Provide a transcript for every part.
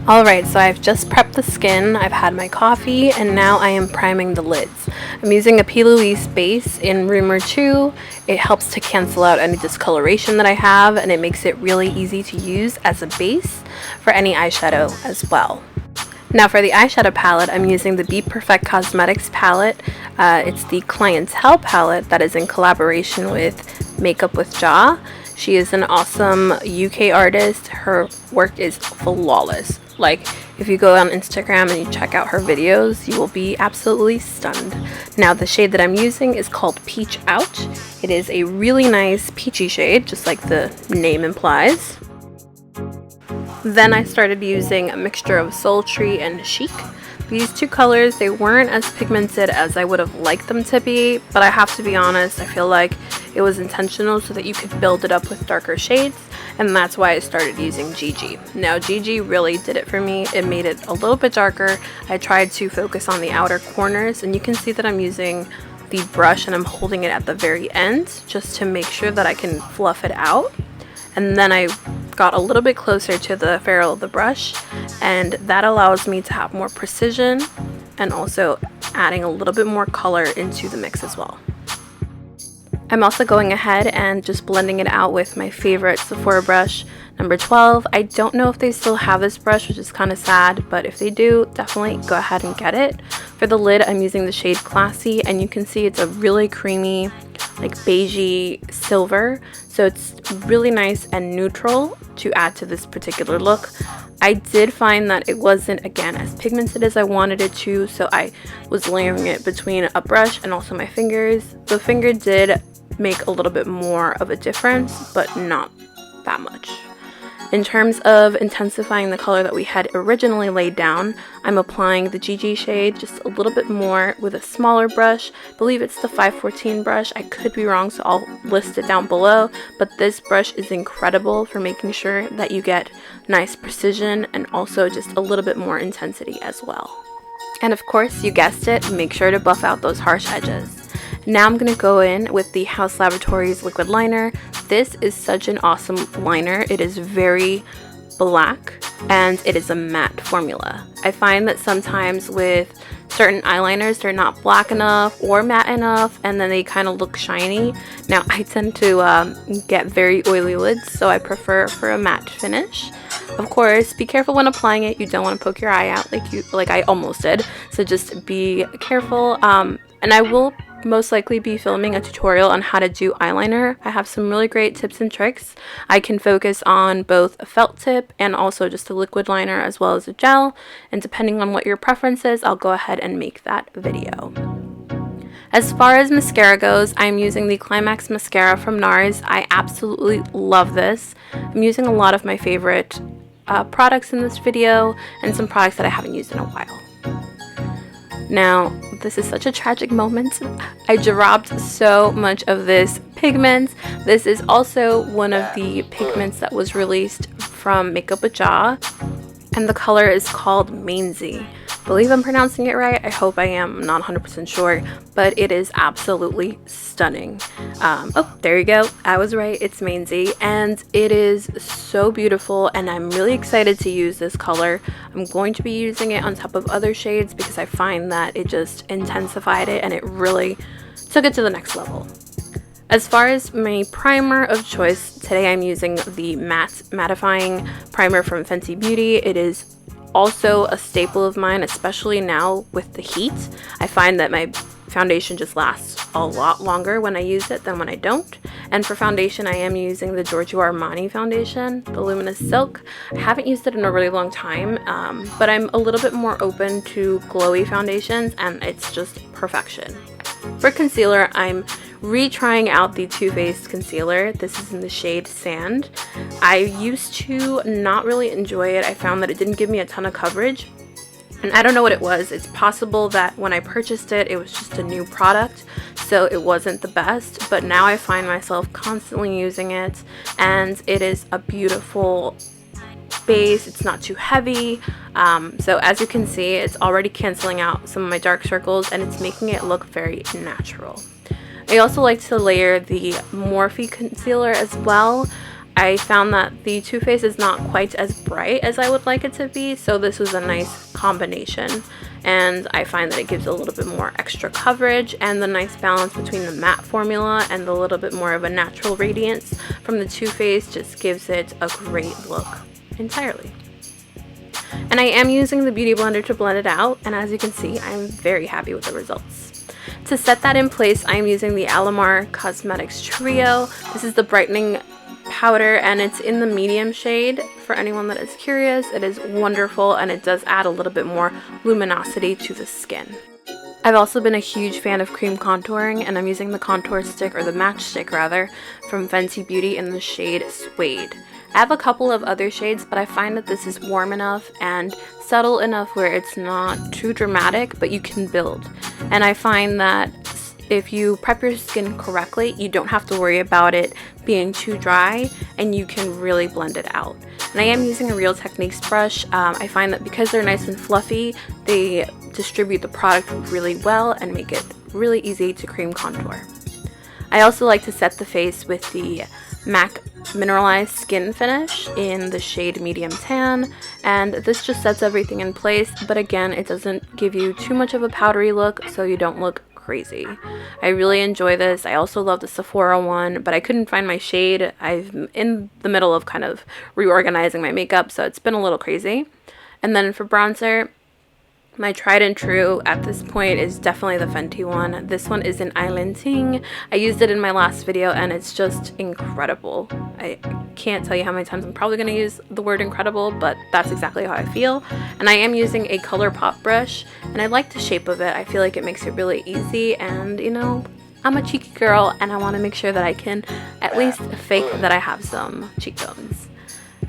Alright, so I've just prepped the skin, I've had my coffee, and now I am priming the lids. I'm using a P. Louise base in Rumor 2. It helps to cancel out any discoloration that I have, and it makes it really easy to use as a base for any eyeshadow as well. Now for the eyeshadow palette, I'm using the Be Perfect Cosmetics palette. It's the Clientele palette that is in collaboration with Makeup with Ja. She is an awesome UK artist. Her work is flawless. Like, if you go on Instagram and you check out her videos, you will be absolutely stunned. Now, the shade that I'm using is called Peach Out. It is a really nice peachy shade, just like the name implies. Then I started using a mixture of Sultry and Chic. These two colors, they weren't as pigmented as I would have liked them to be, but I have to be honest, I feel like it was intentional so that you could build it up with darker shades, and that's why I started using Gigi. Now Gigi really did it for me. It made it a little bit darker. I tried to focus on the outer corners, and you can see that I'm using the brush and I'm holding it at the very end just to make sure that I can fluff it out. And then I got a little bit closer to the ferrule of the brush, and that allows me to have more precision and also adding a little bit more color into the mix as well. I'm also going ahead and just blending it out with my favorite Sephora brush, number 12. I don't know if they still have this brush, which is kind of sad, but if they do, definitely go ahead and get it. For the lid, I'm using the shade Glossy, and you can see it's a really creamy, like beigey silver, so it's really nice and neutral to add to this particular look. I did find that it wasn't, again, as pigmented as I wanted it to, so I was layering it between a brush and also my fingers. The finger did make a little bit more of a difference, but not that much. In terms of intensifying the color that we had originally laid down, I'm applying the Gigi shade just a little bit more with a smaller brush. I believe it's the 514 brush. I could be wrong, so I'll list it down below. But this brush is incredible for making sure that you get nice precision and also just a little bit more intensity as well. And of course, you guessed it, make sure to buff out those harsh edges. Now I'm going to go in with the Haus Laboratories liquid liner. This is such an awesome liner. It is very black and it is a matte formula. I find that sometimes with certain eyeliners, they're not black enough or matte enough, and then they kind of look shiny. Now I tend to get very oily lids, so I prefer for a matte finish. Of course, be careful when applying it. You don't want to poke your eye out like I almost did, so just be careful. And I will most likely be filming a tutorial on how to do eyeliner. I have some really great tips and tricks. I can focus on both a felt tip and also just a liquid liner as well as a gel, and depending on what your preference is, I'll go ahead and make that video. As far as mascara goes, I'm using the Climax mascara from NARS. I absolutely love this. I'm using a lot of my favorite products in this video and some products that I haven't used in a while. Now, this is such a tragic moment. I dropped so much of this pigment. This is also one of the pigments that was released from Makeup with Ja, and the color is called Mainzy. I believe I'm pronouncing it right. I hope I am. I'm not 100% sure, but it is absolutely stunning. Oh, there you go. I was right. It's Mainzy, and it is so beautiful, and I'm really excited to use this color. I'm going to be using it on top of other shades because I find that it just intensified it and it really took it to the next level. As far as my primer of choice, today I'm using the mattifying primer from Fenty Beauty. It is also a staple of mine, especially now with the heat. I find that my foundation just lasts a lot longer when I use it than when I don't. And for foundation, I am using the Giorgio Armani foundation, the Luminous Silk. I haven't used it in a really long time, but I'm a little bit more open to glowy foundations, and it's just perfection. For concealer, I'm retrying out the Too Faced concealer. This is in the shade Sand. I used to not really enjoy it. I found that it didn't give me a ton of coverage, and I don't know what it was. It's possible that when I purchased it, it was just a new product, so it wasn't the best, but now I find myself constantly using it, and it is a beautiful base. It's not too heavy, so as you can see, it's already canceling out some of my dark circles, and it's making it look very natural. I also like to layer the Morphe concealer as well. I found that the Too Faced is not quite as bright as I would like it to be, so this was a nice combination. And I find that it gives a little bit more extra coverage, and the nice balance between the matte formula and the little bit more of a natural radiance from the Too Faced just gives it a great look entirely. And I am using the Beauty Blender to blend it out, and as you can see, I'm very happy with the results. To set that in place, I am using the Alamar Cosmetics Trio. This is the brightening powder, and it's in the medium shade. For anyone that is curious, it is wonderful, and it does add a little bit more luminosity to the skin. I've also been a huge fan of cream contouring, and I'm using the contour stick, or the match stick rather, from Fenty Beauty in the shade Suede. I have a couple of other shades, but I find that this is warm enough and subtle enough where it's not too dramatic, but you can build. And I find that if you prep your skin correctly, you don't have to worry about it being too dry, and you can really blend it out. And I am using a Real Techniques brush. I find that because they're nice and fluffy, they distribute the product really well and make it really easy to cream contour. I also like to set the face with the MAC Mineralized Skin Finish in the shade Medium Tan, and this just sets everything in place, but again, it doesn't give you too much of a powdery look, so you don't look crazy. I really enjoy this. I also love the Sephora one, but I couldn't find my shade. I'm in the middle of kind of reorganizing my makeup, so it's been a little crazy. And then for bronzer, my tried and true at this point is definitely the Fenty one. This one is in Island Ting. I used it in my last video, and it's just incredible. I can't tell you how many times I'm probably going to use the word incredible, but that's exactly how I feel. And I am using a ColourPop brush, and I like the shape of it. I feel like it makes it really easy, and you know, I'm a cheeky girl, and I want to make sure that I can at least fake that I have some cheekbones.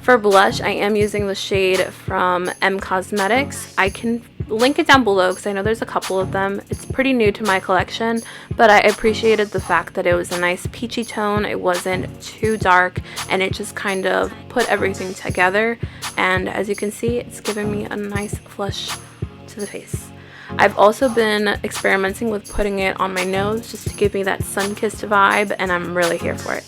For blush, I am using the shade from M Cosmetics. I can link it down below because I know there's a couple of them. It's pretty new to my collection, but I appreciated the fact that it was a nice peachy tone. It wasn't too dark, and it just kind of put everything together. And as you can see, it's giving me a nice flush to the face. I've also been experimenting with putting it on my nose just to give me that sun-kissed vibe, and I'm really here for it.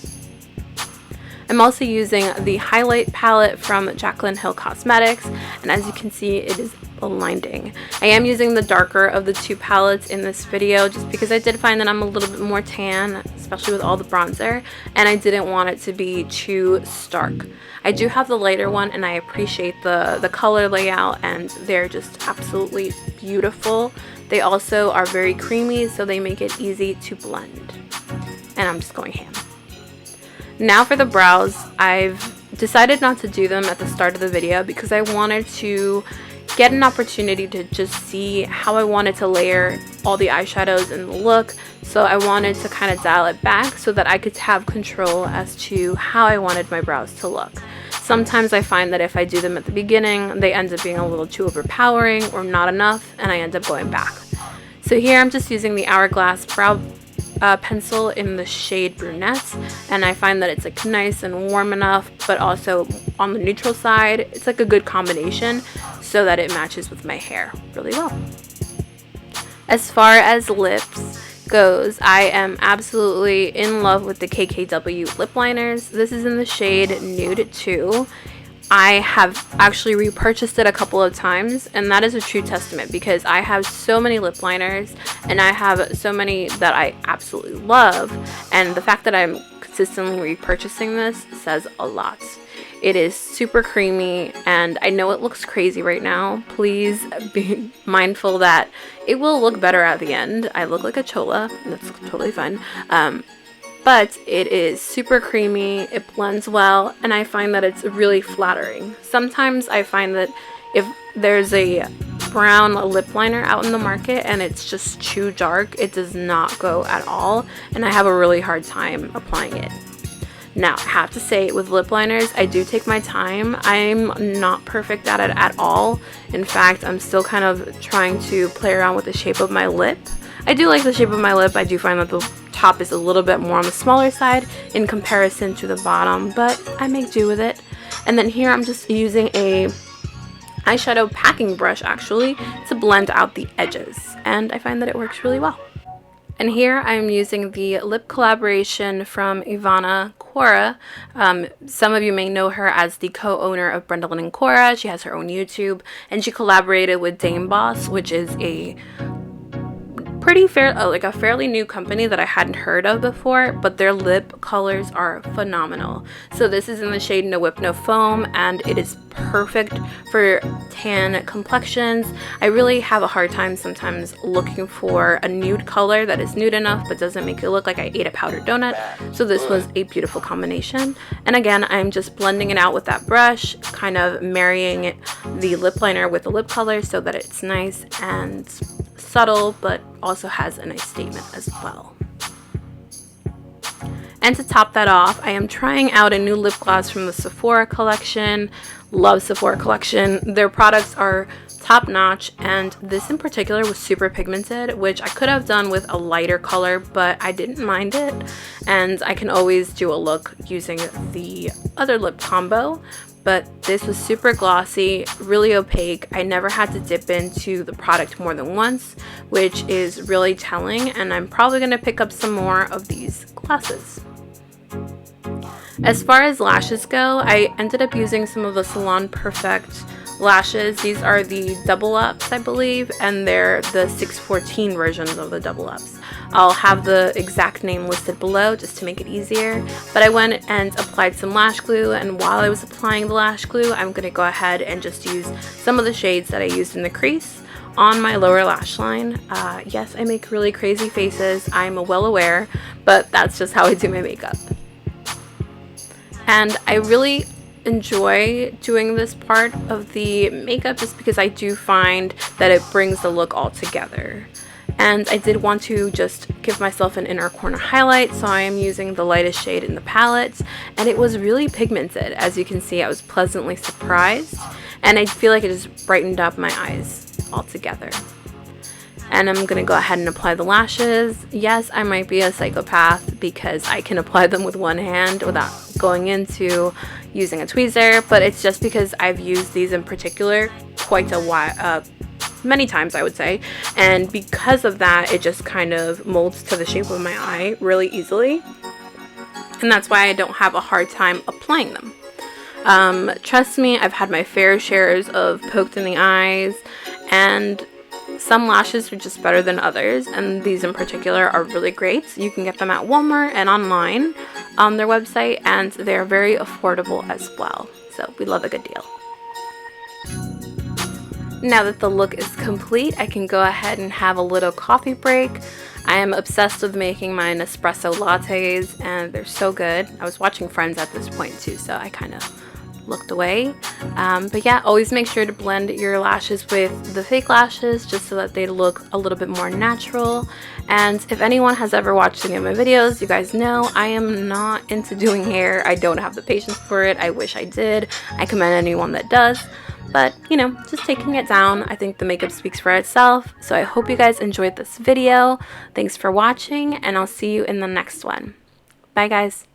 I'm also using the highlight palette from Jaclyn Hill Cosmetics, and as you can see, it is blinding. I am using the darker of the two palettes in this video just because I did find that I'm a little bit more tan, especially with all the bronzer, and I didn't want it to be too stark. I do have the lighter one, and I appreciate the color layout, and they're just absolutely beautiful. They also are very creamy, so they make it easy to blend. And I'm just going ham. Now for the brows, I've decided not to do them at the start of the video because I wanted to get an opportunity to just see how I wanted to layer all the eyeshadows in the look. So I wanted to kind of dial it back so that I could have control as to how I wanted my brows to look. Sometimes I find that if I do them at the beginning, they end up being a little too overpowering or not enough, and I end up going back. So here I'm just using the Hourglass brow pencil in the shade Brunette, and I find that it's like nice and warm enough, but also on the neutral side. It's like a good combination so that it matches with my hair really well. As far as lips goes, I am absolutely in love with the KKW lip liners. This is in the shade Nude 2. I have actually repurchased it a couple of times, and that is a true testament because I have so many lip liners and I have so many that I absolutely love, and the fact that I'm consistently repurchasing this says a lot. It is super creamy, and I know it looks crazy right now. Please be mindful that it will look better at the end. I look like a chola, and that's totally fine. But it is super creamy, it blends well, and I find that it's really flattering. Sometimes I find that if there's a brown lip liner out in the market and it's just too dark, it does not go at all, and I have a really hard time applying it. Now, I have to say, with lip liners, I do take my time. I'm not perfect at it at all. In fact, I'm still kind of trying to play around with the shape of my lip. I do like the shape of my lip. I do find that the top is a little bit more on the smaller side in comparison to the bottom, but I make do with it. And then here I'm just using a eyeshadow packing brush actually to blend out the edges, and I find that it works really well. And here I'm using the lip collaboration from Ivana Cora. Some of you may know her as the co-owner of Brendolyn and Cora. She has her own YouTube, and she collaborated with Dame Boss, which is a a fairly new company that I hadn't heard of before, but their lip colors are phenomenal. So this is in the shade No Whip No Foam, and it is perfect for tan complexions. I really have a hard time sometimes looking for a nude color that is nude enough but doesn't make it look like I ate a powdered donut. So this was a beautiful combination. And again, I'm just blending it out with that brush, kind of marrying the lip liner with the lip color so that it's nice and subtle, but also has a nice statement as well. And to top that off, I am trying out a new lip gloss from the Sephora collection. Love Sephora collection. Their products are top notch, and this in particular was super pigmented, which I could have done with a lighter color, but I didn't mind it, and I can always do a look using the other lip combo. But this was super glossy, really opaque. I never had to dip into the product more than once, which is really telling, and I'm probably going to pick up some more of these glosses. As far as lashes go, I ended up using some of the Salon Perfect lashes. These are the double ups, I believe, and they're the 614 versions of the double ups. I'll have the exact name listed below just to make it easier, but I went and applied some lash glue, and while I was applying the lash glue, I'm going to go ahead and just use some of the shades that I used in the crease on my lower lash line. Yes, I make really crazy faces, I'm well aware, but that's just how I do my makeup. And I really enjoy doing this part of the makeup just because I do find that it brings the look all together. And I did want to just give myself an inner corner highlight, so I am using the lightest shade in the palette, and it was really pigmented. As you can see, I was pleasantly surprised, and I feel like it just brightened up my eyes altogether. And I'm going to go ahead and apply the lashes. Yes, I might be a psychopath because I can apply them with one hand without going into using a tweezer, but it's just because I've used these in particular quite a while, many times I would say, and because of that it just kind of molds to the shape of my eye really easily, and that's why I don't have a hard time applying them. Trust me, I've had my fair shares of poked in the eyes, and some lashes are just better than others, and these in particular are really great. You can get them at Walmart and online on their website, and they're very affordable as well, so we love a good deal. Now that the look is complete, I can go ahead and have a little coffee break. I am obsessed with making my Nespresso lattes, and they're so good. I was watching Friends at this point too, so I kind of looked away. But yeah, always make sure to blend your lashes with the fake lashes just so that they look a little bit more natural. And if anyone has ever watched any of my videos, you guys know I am not into doing hair. I don't have the patience for it. I wish I did. I commend anyone that does. But, you know, just taking it down, I think the makeup speaks for itself. So I hope you guys enjoyed this video. Thanks for watching, and I'll see you in the next one. Bye, guys.